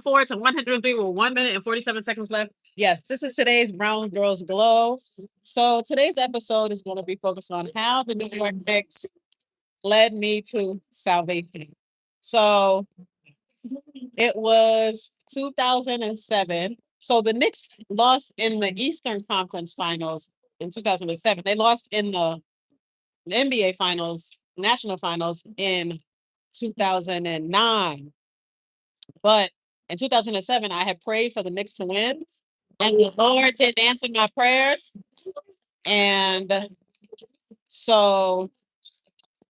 104 to 103 with 1 minute and 47 seconds left. Yes, this is today's Brown Girls Glow. So today's episode is going to be focused on how the New York Knicks led me to salvation. So it was 2007. So the Knicks lost in the Eastern Conference Finals in 2007. They lost in the NBA Finals, National Finals in 2009. But in 2007, I had prayed for the Knicks to win, and the Lord didn't answer my prayers. And so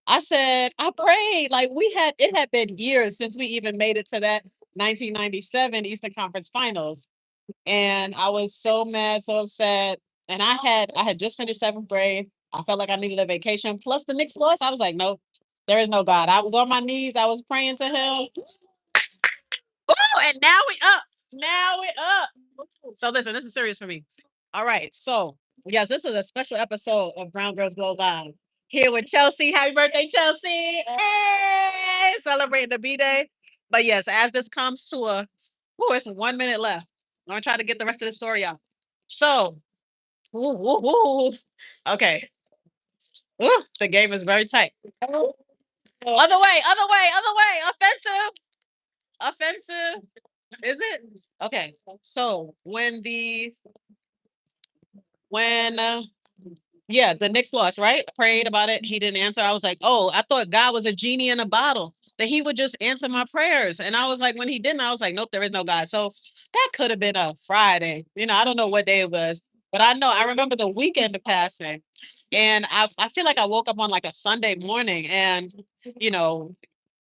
I said, I prayed. Like it had been years since we even made it to that 1997 Eastern Conference Finals. And I was so mad, so upset. And I had just finished seventh grade. I felt like I needed a vacation. Plus the Knicks lost. I was like, nope, there is no God. I was on my knees. I was praying to him. Oh, and now we up. Now we up. So listen, this is serious for me. All right. So yes, this is a special episode of Brown Girls Go Live. Here with Chelsea. Happy birthday, Chelsea. Hey! Celebrating the B-Day. But yes, as this comes to it's 1 minute left. I'm gonna try to get the rest of the story out. So, okay. The game is very tight. Other way, other way, other way. Offensive. Offensive. Is it? Okay. So when yeah, the Knicks lost, right? I prayed about it. He didn't answer. I was like, oh, I thought God was a genie in a bottle, that he would just answer my prayers. And I was like, when he didn't, I was like, nope, there is no God. So that could have been a Friday. I don't know what day it was, but I remember the weekend passing. And I feel like I woke up on like a Sunday morning and, you know,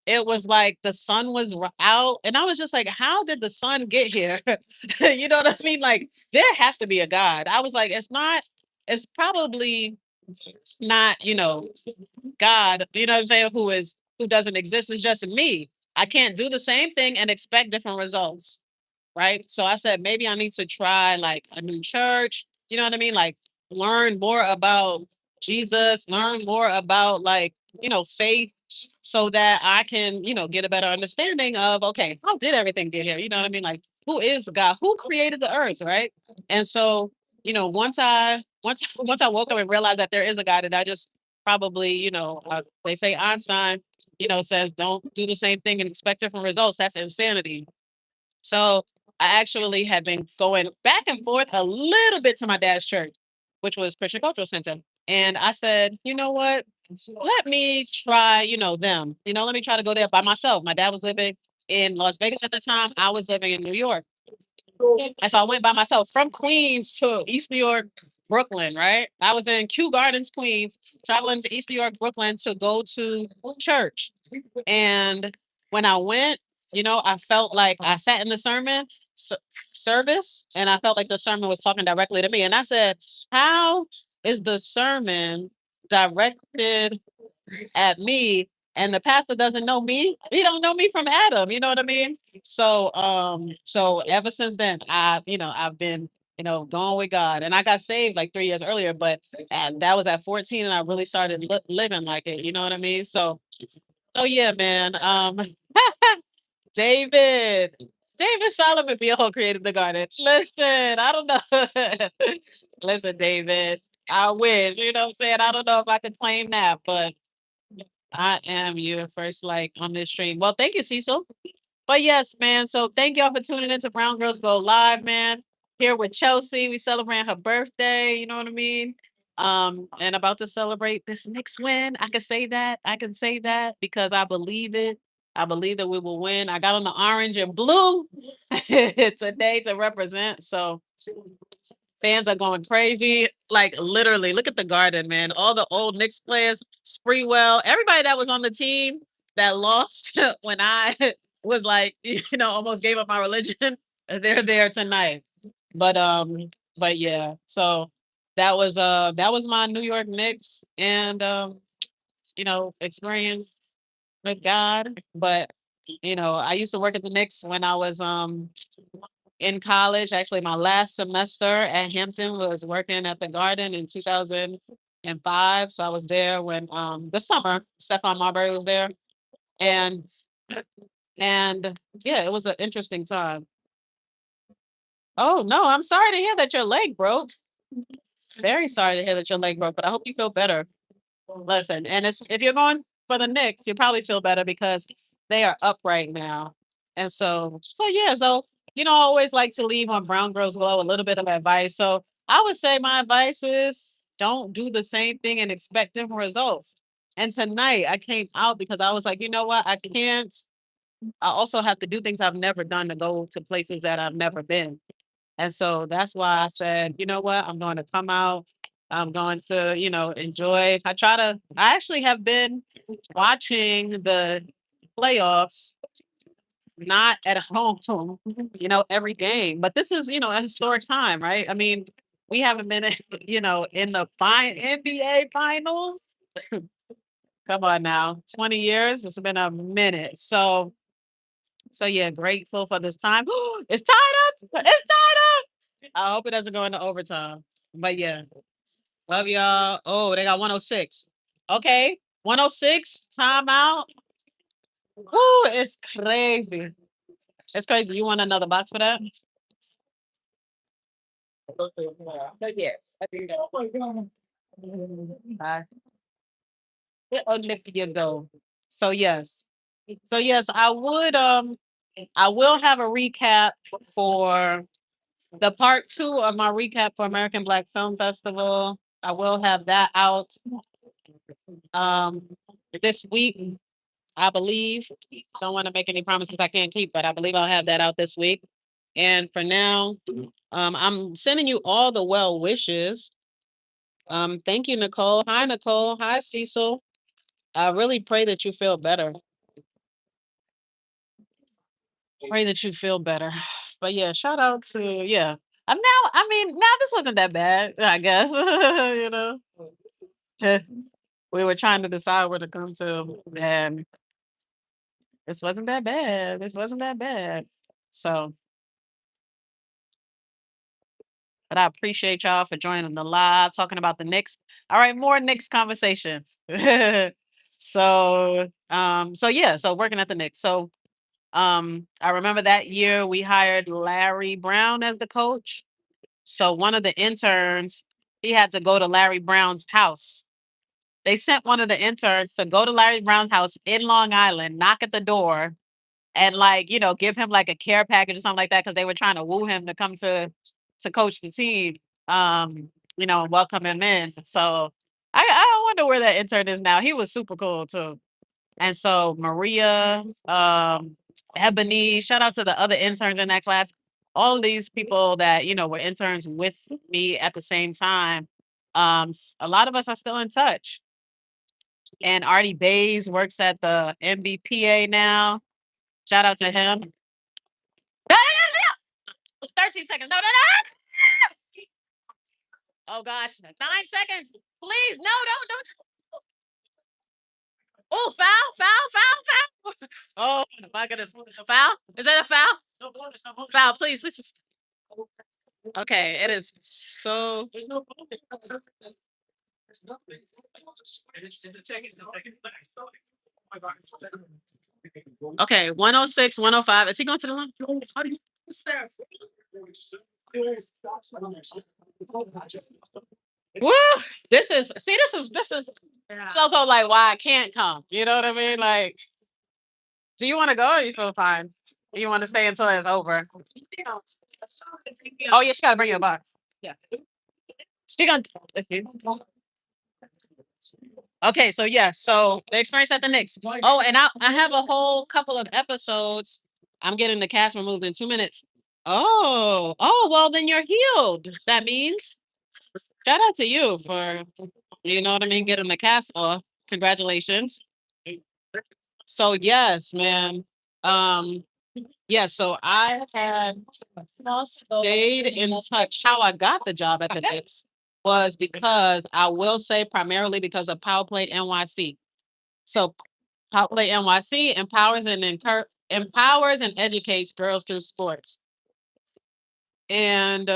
it was like the sun was out. And I was just like, how did the sun get here? You know what I mean? Like, there has to be a God. I was like, it's probably not, God, you know what I'm saying, who doesn't exist. It's just me. I can't do the same thing and expect different results. Right. So I said, maybe I need to try like a new church, you know what I mean? Like learn more about Jesus, learn more about like, faith so that I can, get a better understanding of, okay, how did everything get here? You know what I mean? Like who is God? Who created the earth? Right. And so, once I woke up and realized that there is a God, and I just probably, they say Einstein, says don't do the same thing and expect different results. That's insanity. So I actually had been going back and forth a little bit to my dad's church, which was Christian Cultural Center. And I said, you know what? Let me try, them. Let me try to go there by myself. My dad was living in Las Vegas at the time. I was living in New York. And so I went by myself from Queens to East New York, Brooklyn, right? I was in Kew Gardens, Queens, traveling to East New York, Brooklyn to go to church. And when I went, I felt like I sat in the service and I felt like the sermon was talking directly to me. And I said, how is the sermon directed at me? And the pastor doesn't know me. He don't know me from Adam. You know what I mean? So ever since then, I've been, going with God, and I got saved like 3 years earlier, but that was at 14, and I really started living like it. You know what I mean? So yeah, man. David. David Solomon Behold created the garden. Listen, I don't know. Listen, David. I wish, you know what I'm saying? I don't know if I could claim that, but I am your first like on this stream. Well, thank you, Cecil. But yes, man. So thank y'all for tuning into Brown Girls Go Live, man. Here with Chelsea. We celebrate her birthday, you know what I mean? And about to celebrate this next win. I can say that. I can say that because I believe it. I believe that we will win. I got on the orange and blue today to represent. So fans are going crazy. Like literally, look at the garden, man. All the old Knicks players, Spreewell, everybody that was on the team that lost when I was like, almost gave up my religion. They're there tonight. But but yeah. So that was my New York Knicks and experience with God. But I used to work at the Knicks when I was in college. Actually, my last semester at Hampton was working at the Garden in 2005. So I was there when the summer Stephon Marbury was there, and And yeah, it was an interesting time. Oh no, I'm sorry to hear that your leg broke. Very sorry to hear that your leg broke, but I hope you feel better. Listen, and it's if you're going for the Knicks, you probably feel better because they are up right now. And so yeah, so I always like to leave on Brown Girls Glow a little bit of advice. So I would say my advice is don't do the same thing and expect different results. And tonight I came out because I was like, you know what? I can't. I also have to do things I've never done to go to places that I've never been. And so that's why I said, you know what? I'm going to come out. I'm going to, enjoy. I actually have been watching the playoffs, not at home, every game. But this is, a historic time, right? I mean, we haven't been, in the NBA finals. Come on now, 20 years. It's been a minute. So yeah, grateful for this time. It's tied up. It's tied up. I hope it doesn't go into overtime. But yeah, love y'all. Oh, they got 106. Okay, 106. Timeout. Woo, it's crazy. It's crazy. You want another box for that? Bye. Olympia go. So yes. So yes, I will have a recap for the part two of my recap for American Black Film Festival. I will have that out um this week, I believe. Don't want to make any promises I can't keep, but I believe I'll have that out this week. And for now, I'm sending you all the well wishes. Thank you, Nicole. Hi, Nicole. Hi, Cecil. I really pray that you feel better. Pray that you feel better. But yeah, shout out to yeah. Now, I mean, now this wasn't that bad, I guess. We were trying to decide where to come to, and this wasn't that bad. This wasn't that bad. So, but I appreciate y'all for joining the live, talking about the Knicks. All right, more Knicks conversations. So yeah, so working at the Knicks. So, I remember that year we hired Larry Brown as the coach. So one of the interns, he had to go to Larry Brown's house. They sent one of the interns to go to Larry Brown's house in Long Island, knock at the door, and give him like a care package or something like that because they were trying to woo him to come to coach the team. And welcome him in. So I wonder where that intern is now. He was super cool too. And so Maria, Ebony, shout out to the other interns in that class. All of these people that were interns with me at the same time. A lot of us are still in touch. And Artie Bays works at the MBPA now. Shout out to him. No, no, no, no. 13 seconds. No, no, no. Oh gosh. 9 seconds. Please. No, don't. Oh, foul, foul, foul, foul. Oh my goodness. Foul? Is that a foul? Foul, please, please. Okay, it is so. Okay, 106, 105. Is he going to the line? Woo! This is also like why I can't come. You know what I mean? Like, do you want to go or you feel fine? You want to stay until it's over? Oh yeah, she gotta bring you a box. Yeah. She gonna Okay, so yeah, so the experience at the Knicks. Oh, and I have a whole couple of episodes. I'm getting the cast removed in 2 minutes. Oh, well then you're healed. That means shout out to you for what I mean, getting the cast off. Congratulations. So yes, man. Um, yeah, so I had stayed in touch. How I got the job at the Knicks was because I will say primarily because of Power Play NYC. So Power Play NYC empowers and educates girls through sports. And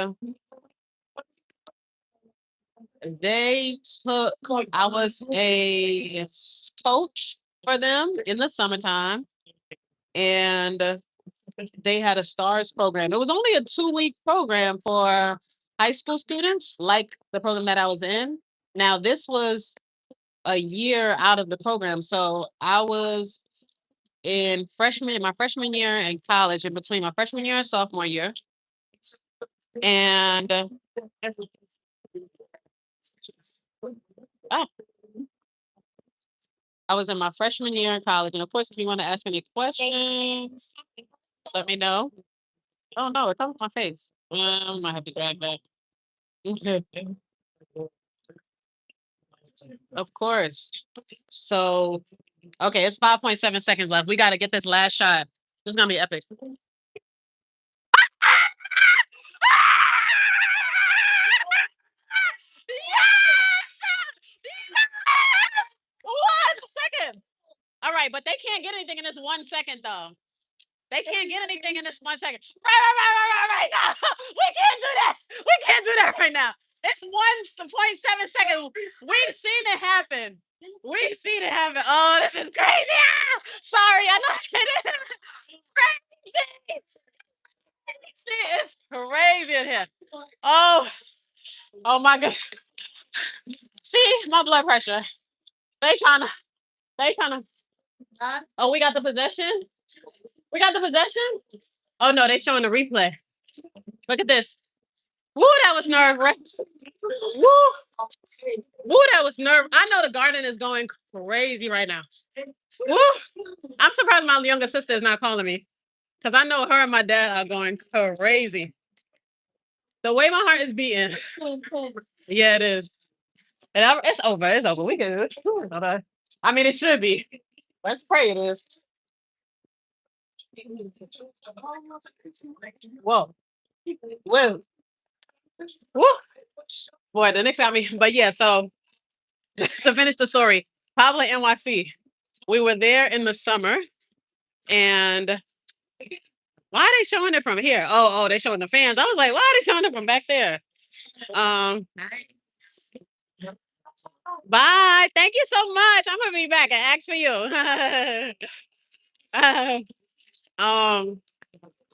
they took I was a coach for them in the summertime. and they had a STARS program. It was only a 2-week program for high school students, like the program that I was in. Now, this was a year out of the program. So I was my freshman year in college, in between my freshman year and sophomore year. And ah, I was in my freshman year in college. And of course, if you want to ask any questions, let me know. Oh no, it comes with my face. I might have to drag that. Of course. So, okay, it's 5.7 seconds left. We got to get this last shot. This is gonna be epic. Yes! 1 second. All right, but they can't get anything in this 1 second though. They can't get anything in this 1 second. Right now. We can't do that. We can't do that right now. It's 1.7 seconds. We've seen it happen. We've seen it happen. Oh, this is crazy. Ah! Sorry, I know it is crazy. See, it's crazy in here. Oh, oh my god. See, my blood pressure. They trying to. They trying to. Oh, we got the possession. We got the possession. Oh no, they showing the replay. Look at this. Woo, that was nerve wracking. Woo, woo, that was nerve. I know the garden is going crazy right now. Woo, I'm surprised my younger sister is not calling me because I know her and my dad are going crazy. The way my heart is beating. Yeah, it is. And it's over. It's over. We can. I mean, it should be. Let's pray it is. Whoa. Whoa. Woo. Boy, the Knicks got me. But yeah, so to finish the story, Pablo NYC. We were there in the summer, and why are they showing it from here? Oh, they showing the fans. I was like, why are they showing it from back there? Um, bye. Thank you so much. I'm gonna be back and ask for you. um,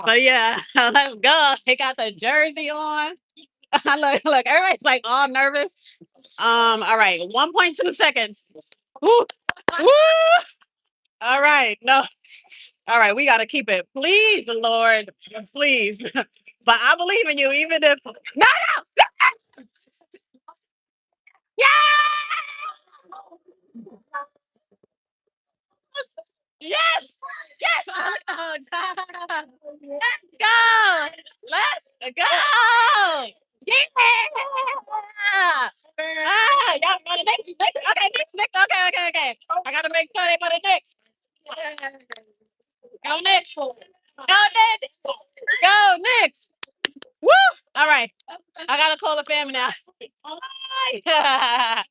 but yeah, let's go. They got the jersey on. Look, everybody's like all nervous. All right, 1.2 seconds. Woo, woo. All right, no. All right, we got to keep it. Please, Lord, please. But I believe in you, even if. No, no! Yeah! Yes! Yes! Oh, God. Let's go! Let's go! Yeah! Y'all go to next. Okay, next. Okay. I got to make sure they go to next. Go next. Go next. Go next. Woo! All right. I gotta call the family now. I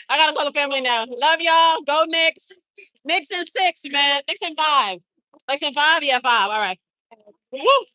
gotta call the family now. Love y'all. Go Knicks. Knicks in 6, man. Knicks in 5. Knicks in 5? Yeah, 5. All right. Woo!